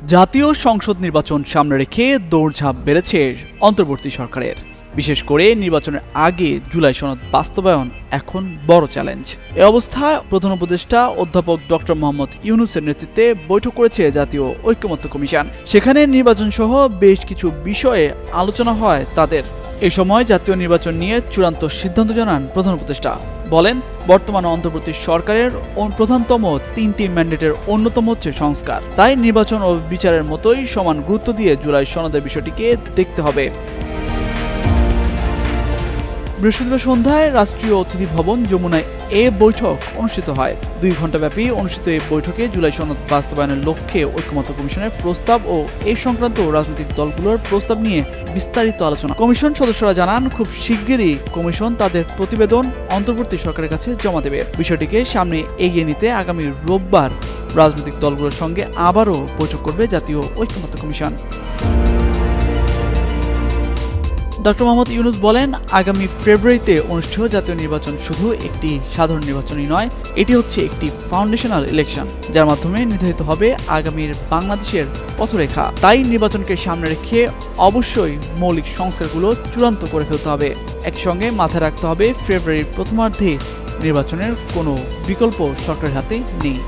জাতীয় সংসদ নির্বাচন সামনে রেখে দৌড়ঝাঁপ বেড়েছে অন্তর্বর্তী সরকারের। বিশেষ করে নির্বাচনের আগে জুলাই সনদ বাস্তবায়ন এখন বড় চ্যালেঞ্জ। এ অবস্থায় প্রধান উপদেষ্টা অধ্যাপক ডক্টর মোহাম্মদ ইউনূসের নেতৃত্বে বৈঠক করেছে জাতীয় ঐকমত্য কমিশন। সেখানে নির্বাচন সহ বেশ কিছু বিষয়ে আলোচনা হয় তাদের। এ সময় জাতীয় নির্বাচন নিয়ে চূড়ান্ত সিদ্ধান্ত জানান প্রধান উপদেষ্টা। বলেন, বর্তমান অন্তর্বর্তী সরকারের প্রধানতম ৩টি ম্যান্ডেটের অন্যতম হচ্ছে সংস্কার। তাই নির্বাচন ও বিচারের মতোই সমান গুরুত্ব দিয়ে জুলাই সনদের বিষয়টিকে দেখতে হবে। বৃহস্পতিবার সন্ধ্যায় রাষ্ট্রীয় অতিথি ভবন যমুনায় এ বৈঠক অনুষ্ঠিত হয়। ২ ঘণ্টাব্যাপী অনুষ্ঠিত এই বৈঠকে জুলাই সনদ বাস্তবায়নের লক্ষ্যে ঐকমত্য কমিশনের প্রস্তাব ও এই সংক্রান্ত রাজনৈতিক দলগুলোর প্রস্তাব নিয়ে বিস্তারিত আলোচনা। কমিশন সদস্যরা জানান, খুব শিগগিরই কমিশন তাদের প্রতিবেদন অন্তর্বর্তী সরকারের কাছে জমা দেবে। বিষয়টিকে সামনে এগিয়ে নিতে আগামী রোববার রাজনৈতিক দলগুলোর সঙ্গে আবারও বৈঠক করবে জাতীয় ঐকমত্য কমিশন। ডক্টর মোহাম্মদ ইউনূস বলেন, আগামী ফেব্রুয়ারিতে অনুষ্ঠেয় জাতীয় নির্বাচন শুধু একটি সাধারণ নির্বাচনই নয়, এটি হচ্ছে একটি ফাউন্ডেশনাল ইলেকশন, যার মাধ্যমে নির্ধারিত হবে আগামীর বাংলাদেশের পথরেখা। তাই নির্বাচনকে সামনে রেখে অবশ্যই মৌলিক সংস্কারগুলো চূড়ান্ত করে ফেলতে হবে। একই সঙ্গে মাথায় রাখতে হবে, ফেব্রুয়ারির প্রথমার্ধে নির্বাচনের কোনো বিকল্প সরকারের হাতে নেই।